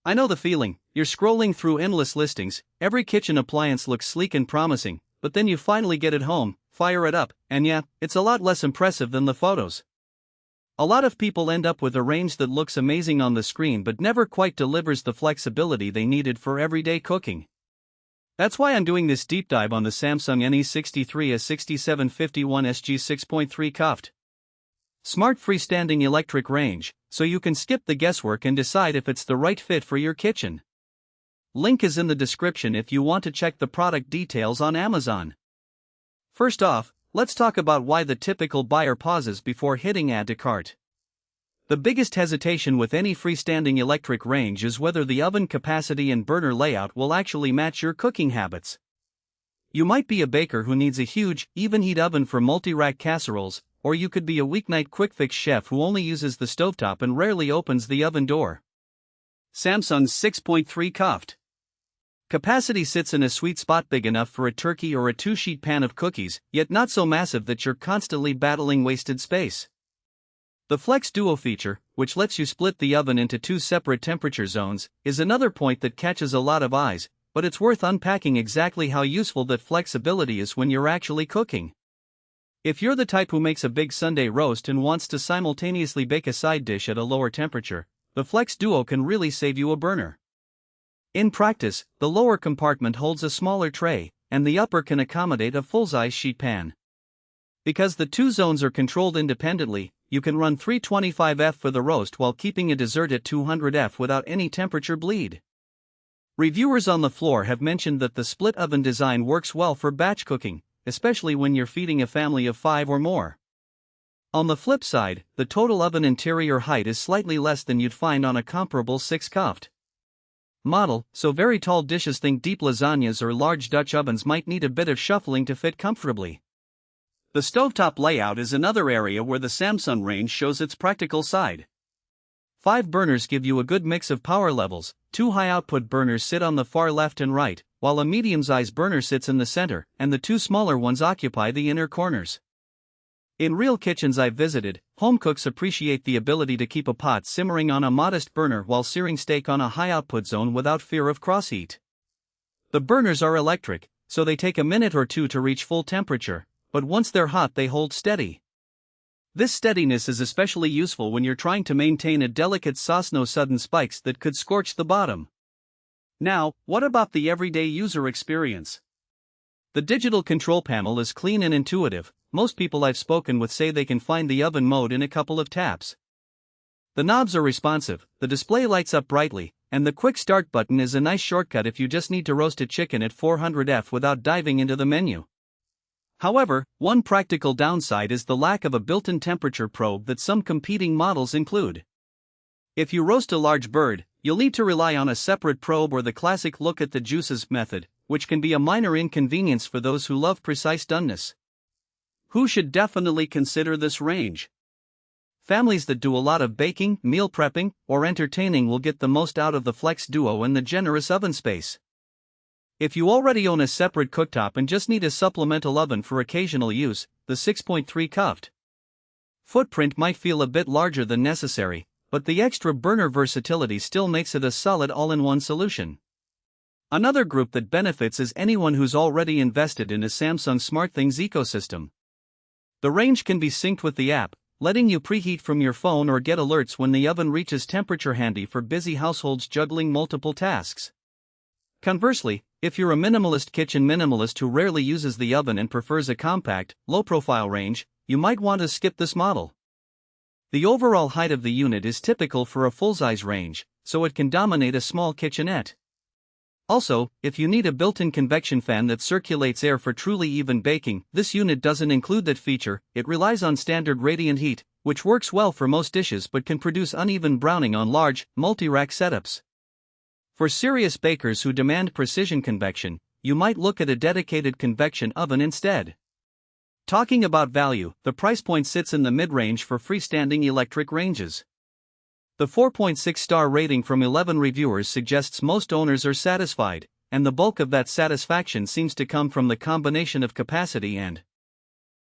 I know the feeling. You're scrolling through endless listings, every kitchen appliance looks sleek and promising, but then you finally get it home, fire it up, and yeah, it's a lot less impressive than the photos. A lot of people end up with a range that looks amazing on the screen but never quite delivers the flexibility they needed for everyday cooking. That's why I'm doing this deep dive on the Samsung NE63A6751SG 6.3 cuffed smart freestanding electric range, so you can skip the guesswork and decide if it's the right fit for your kitchen. Link is in the description if you want to check the product details on Amazon. First off, let's talk about why the typical buyer pauses before hitting add to cart. The biggest hesitation with any freestanding electric range is whether the oven capacity and burner layout will actually match your cooking habits. You might be a baker who needs a huge, even-heat oven for multi-rack casseroles, or you could be a weeknight quick-fix chef who only uses the stovetop and rarely opens the oven door. Samsung's 6.3 cuffed capacity sits in a sweet spot big enough for a turkey or a 2-sheet pan of cookies, yet not so massive that you're constantly battling wasted space. The Flex Duo feature, which lets you split the oven into 2 separate temperature zones, is another point that catches a lot of eyes, but it's worth unpacking exactly how useful that flexibility is when you're actually cooking. If you're the type who makes a big Sunday roast and wants to simultaneously bake a side dish at a lower temperature, the Flex Duo can really save you a burner. In practice, the lower compartment holds a smaller tray, and the upper can accommodate a full-size sheet pan. Because the 2 zones are controlled independently, you can run 325F for the roast while keeping a dessert at 200F without any temperature bleed. Reviewers on the floor have mentioned that the split oven design works well for batch cooking, especially when you're feeding a family of 5 or more. On the flip side, the total oven interior height is slightly less than you'd find on a comparable 6 cuffed model, so very tall dishes, think deep lasagnas or large Dutch ovens, might need a bit of shuffling to fit comfortably. The stovetop layout is another area where the Samsung range shows its practical side. 5 burners give you a good mix of power levels. 2 high-output burners sit on the far left and right, while a medium-sized burner sits in the center, and the 2 smaller ones occupy the inner corners. In real kitchens I've visited, home cooks appreciate the ability to keep a pot simmering on a modest burner while searing steak on a high-output zone without fear of crossheat. The burners are electric, so they take a minute or 2 to reach full temperature, but once they're hot they hold steady. This steadiness is especially useful when you're trying to maintain a delicate sauce, no sudden spikes that could scorch the bottom. Now, what about the everyday user experience? The digital control panel is clean and intuitive. Most people I've spoken with say they can find the oven mode in a couple of taps. The knobs are responsive, the display lights up brightly, and the quick start button is a nice shortcut if you just need to roast a chicken at 400F without diving into the menu. However, one practical downside is the lack of a built-in temperature probe that some competing models include. If you roast a large bird, you'll need to rely on a separate probe or the classic look at the juices method, which can be a minor inconvenience for those who love precise doneness. Who should definitely consider this range? Families that do a lot of baking, meal prepping, or entertaining will get the most out of the Flex Duo and the generous oven space. If you already own a separate cooktop and just need a supplemental oven for occasional use, the 6.3 cuffed footprint might feel a bit larger than necessary, but the extra burner versatility still makes it a solid all-in-one solution. Another group that benefits is anyone who's already invested in a Samsung SmartThings ecosystem. The range can be synced with the app, letting you preheat from your phone or get alerts when the oven reaches temperature, handy for busy households juggling multiple tasks. Conversely, if you're a minimalist kitchen minimalist who rarely uses the oven and prefers a compact, low-profile range, you might want to skip this model. The overall height of the unit is typical for a full-size range, so it can dominate a small kitchenette. Also, if you need a built-in convection fan that circulates air for truly even baking, this unit doesn't include that feature. It relies on standard radiant heat, which works well for most dishes but can produce uneven browning on large, multi-rack setups. For serious bakers who demand precision convection, you might look at a dedicated convection oven instead. Talking about value, the price point sits in the mid-range for freestanding electric ranges. The 4.6-star rating from 11 reviewers suggests most owners are satisfied, and the bulk of that satisfaction seems to come from the combination of capacity and